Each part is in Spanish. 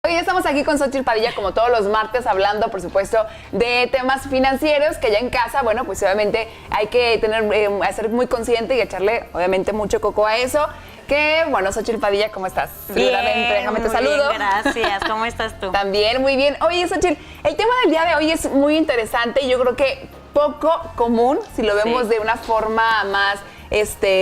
Hoy estamos aquí con Xochitl Padilla, como todos los martes, hablando, por supuesto, de temas financieros, que ya en casa, bueno, pues obviamente hay que ser muy consciente y echarle, obviamente, mucho coco a eso. Que, bueno, Xochitl Padilla, ¿cómo estás? Bien, Déjame te saludo. Bien, gracias. ¿Cómo estás tú? También, muy bien. Oye, Xochitl, el tema del día de hoy es muy interesante y yo creo que poco común, si lo vemos de una forma más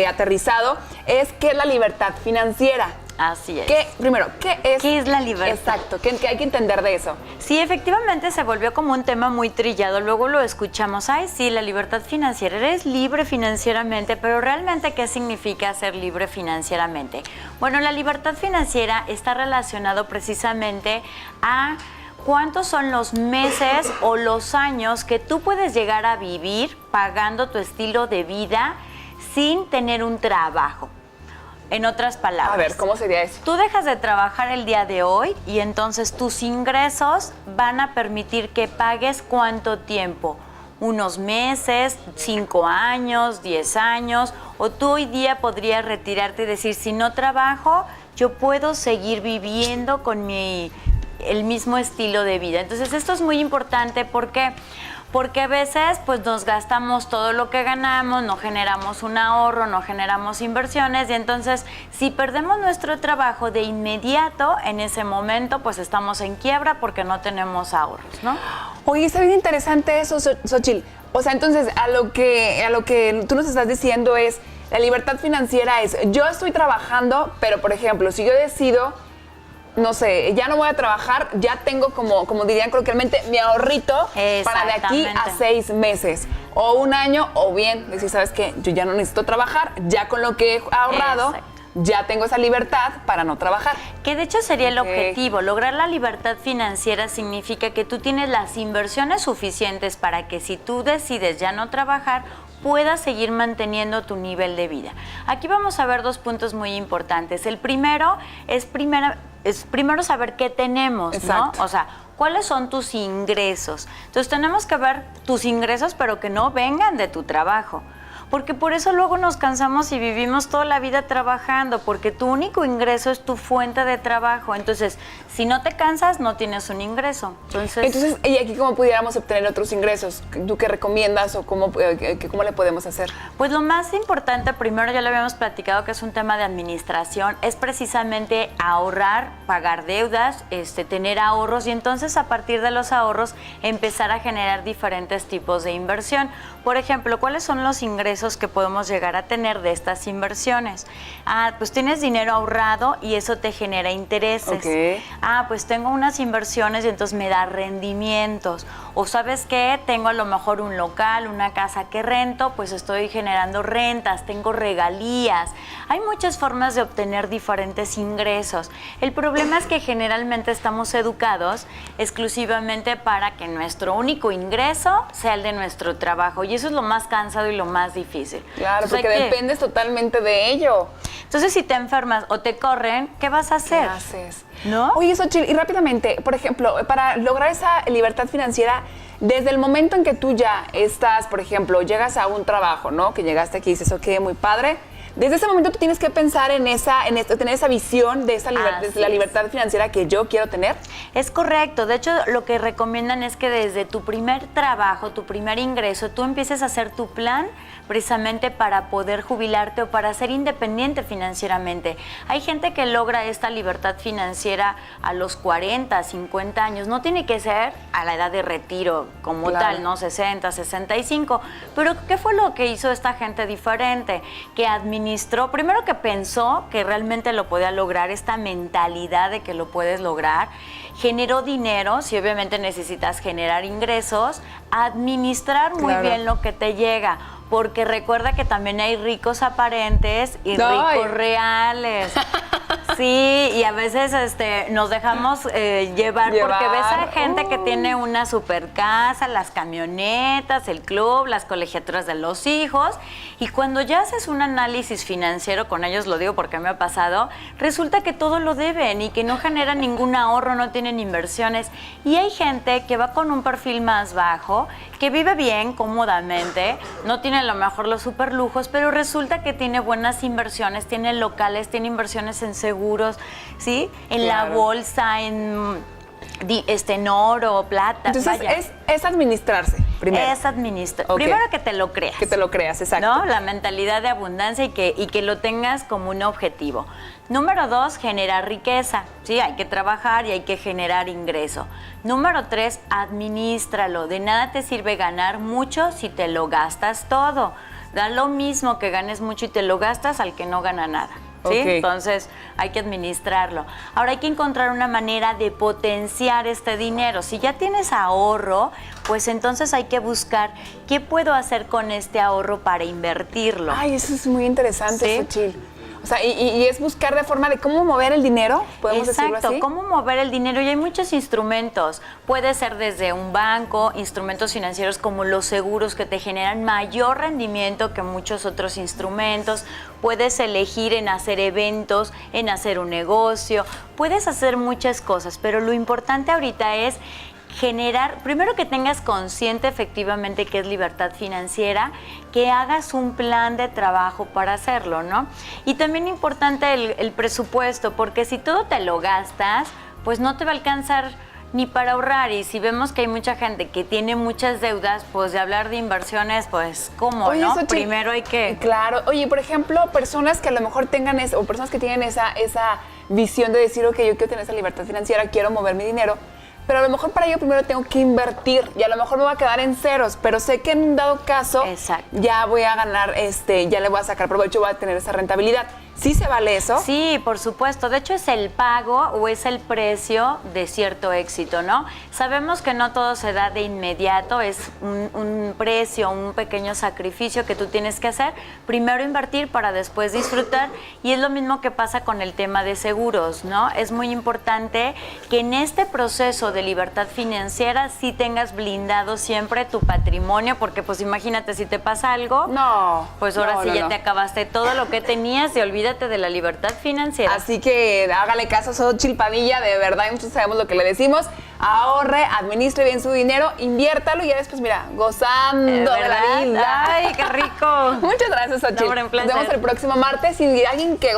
aterrizado, es que es la libertad financiera. Así es. Primero, ¿qué es la libertad? Exacto, ¿qué hay que entender de eso? Sí, efectivamente se volvió como un tema muy trillado. Luego lo escuchamos, ay, sí, la libertad financiera, eres libre financieramente, pero realmente, ¿qué significa ser libre financieramente? Bueno, la libertad financiera está relacionado precisamente a cuántos son los meses o los años que tú puedes llegar a vivir pagando tu estilo de vida sin tener un trabajo. En otras palabras. A ver, ¿cómo sería eso? Tú dejas de trabajar el día de hoy y entonces tus ingresos van a permitir que pagues ¿cuánto tiempo? Unos meses, 5 años, 10 años, o tú hoy día podrías retirarte y decir, si no trabajo, yo puedo seguir viviendo con el mismo estilo de vida. Entonces esto es muy importante porque a veces pues nos gastamos todo lo que ganamos, no generamos un ahorro, no generamos inversiones y entonces si perdemos nuestro trabajo de inmediato, en ese momento pues estamos en quiebra porque no tenemos ahorros, ¿no? Oye, está bien interesante eso, Xochitl. O sea, entonces a lo que tú nos estás diciendo es, la libertad financiera es, yo estoy trabajando, pero por ejemplo, si yo decido, no sé, ya no voy a trabajar, ya tengo como dirían coloquialmente, mi ahorrito para de aquí a 6 meses o un año, o bien decir, ¿sabes qué? Yo ya no necesito trabajar, ya con lo que he ahorrado, ya tengo esa libertad para no trabajar. Que de hecho sería el objetivo. Lograr la libertad financiera significa que tú tienes las inversiones suficientes para que si tú decides ya no trabajar, puedas seguir manteniendo tu nivel de vida. Aquí vamos a ver 2 puntos muy importantes. El primero es primero saber qué tenemos, exacto, ¿no? O sea, ¿cuáles son tus ingresos? Entonces tenemos que ver tus ingresos, pero que no vengan de tu trabajo. Porque por eso luego nos cansamos y vivimos toda la vida trabajando, porque tu único ingreso es tu fuente de trabajo. Entonces, si no te cansas, no tienes un ingreso. Entonces, ¿y aquí cómo pudiéramos obtener otros ingresos? ¿Tú qué recomiendas o cómo le podemos hacer? Pues lo más importante, primero ya lo habíamos platicado, que es un tema de administración, es precisamente ahorrar, pagar deudas, tener ahorros y entonces a partir de los ahorros empezar a generar diferentes tipos de inversión. Por ejemplo, ¿cuáles son los ingresos que podemos llegar a tener de estas inversiones? Pues tienes dinero ahorrado y eso te genera intereses. Okay. Pues tengo unas inversiones y entonces me da rendimientos. O ¿sabes qué? Tengo a lo mejor un local, una casa que rento, pues estoy generando rentas, tengo regalías. Hay muchas formas de obtener diferentes ingresos. El problema es que generalmente estamos educados exclusivamente para que nuestro único ingreso sea el de nuestro trabajo. Y eso es lo más cansado y lo más difícil. Claro, porque dependes totalmente de ello. Entonces, si te enfermas o te corren, ¿qué vas a hacer? ¿Qué haces? ¿No? Oye, Xochitl, y rápidamente, por ejemplo, para lograr esa libertad financiera, desde el momento en que tú ya estás, por ejemplo, llegas a un trabajo, ¿no? Que llegaste aquí y dices, ok, muy padre. Desde ese momento tú tienes que pensar en tener esa visión de la libertad financiera que yo quiero tener. Es correcto. De hecho, lo que recomiendan es que desde tu primer trabajo, tu primer ingreso, tú empieces a hacer tu plan precisamente para poder jubilarte o para ser independiente financieramente. Hay gente que logra esta libertad financiera a los 40, 50 años. No tiene que ser a la edad de retiro como tal, ¿no? 60, 65. Pero ¿qué fue lo que hizo esta gente diferente? Que administró, primero que pensó que realmente lo podía lograr, esta mentalidad de que lo puedes lograr, generó dinero, si obviamente necesitas generar ingresos, administrar muy bien lo que te llega, porque recuerda que también hay ricos aparentes y ricos reales. Sí, y a veces nos dejamos llevar porque ves a gente que tiene una super casa, las camionetas, el club, las colegiaturas de los hijos, y cuando ya haces un análisis financiero con ellos, lo digo porque me ha pasado, resulta que todo lo deben y que no generan ningún ahorro, no tienen inversiones. Y hay gente que va con un perfil más bajo, que vive bien, cómodamente, no tiene a lo mejor los super lujos, pero resulta que tiene buenas inversiones, tiene locales, tiene inversiones en seguros, seguros, ¿sí? En la Claro. bolsa, en oro, plata. Entonces, vaya. es administrarse primero. Es administrar. Ok. Primero que te lo creas. Que te lo creas, exacto. ¿No? La mentalidad de abundancia y que lo tengas como un objetivo. Número 2, generar riqueza. Sí, hay que trabajar y hay que generar ingreso. Número 3, administralo. De nada te sirve ganar mucho si te lo gastas todo. Da lo mismo que ganes mucho y te lo gastas al que no gana nada. ¿Sí? Ok. Entonces hay que administrarlo. Ahora hay que encontrar una manera de potenciar este dinero. Si ya tienes ahorro, pues entonces hay que buscar qué puedo hacer con este ahorro para invertirlo. Ay, eso es muy interesante, ¿Sí? Xochitl. O sea, y es buscar de forma de cómo mover el dinero, podemos decirlo Exacto, así. cómo mover el dinero y hay muchos instrumentos. Puede ser desde un banco, instrumentos financieros como los seguros que te generan mayor rendimiento que muchos otros instrumentos. Puedes elegir en hacer eventos, en hacer un negocio. Puedes hacer muchas cosas, pero lo importante ahorita es generar, primero que tengas consciente efectivamente que es libertad financiera, que hagas un plan de trabajo para hacerlo, ¿no? Y también importante el presupuesto, porque si todo te lo gastas, pues no te va a alcanzar ni para ahorrar. Y si vemos que hay mucha gente que tiene muchas deudas, pues de hablar de inversiones, pues ¿cómo, Oye, no? Xochitl, Primero hay que... Claro. Oye, por ejemplo, personas que a lo mejor tengan o personas que tienen esa visión de decir, ok, yo quiero tener esa libertad financiera, quiero mover mi dinero, pero a lo mejor para ello primero tengo que invertir y a lo mejor me va a quedar en ceros, pero sé que en un dado caso Exacto. ya voy a ganar, ya le voy a sacar provecho, voy a tener esa rentabilidad. ¿Sí se vale eso? Sí, por supuesto. De hecho, es el pago o es el precio de cierto éxito, ¿no? Sabemos que no todo se da de inmediato, es un precio, un pequeño sacrificio que tú tienes que hacer. Primero invertir para después disfrutar. Y es lo mismo que pasa con el tema de seguros, ¿no? Es muy importante que en este proceso de libertad financiera sí tengas blindado siempre tu patrimonio, porque pues imagínate, si te pasa algo, No. pues ahora no, sí no, ya no. te acabaste todo lo que tenías y olvídate de la libertad financiera. Así que hágale caso a Xochitl Padilla, de verdad, nosotros sabemos lo que le decimos. Ahorre, administre bien su dinero, inviértalo y ya después, mira, gozando de la ¿Verdad? vida. ¡Ay, qué rico! Muchas gracias, Xochitl. No, hombre, un placer. Nos vemos el próximo martes y alguien que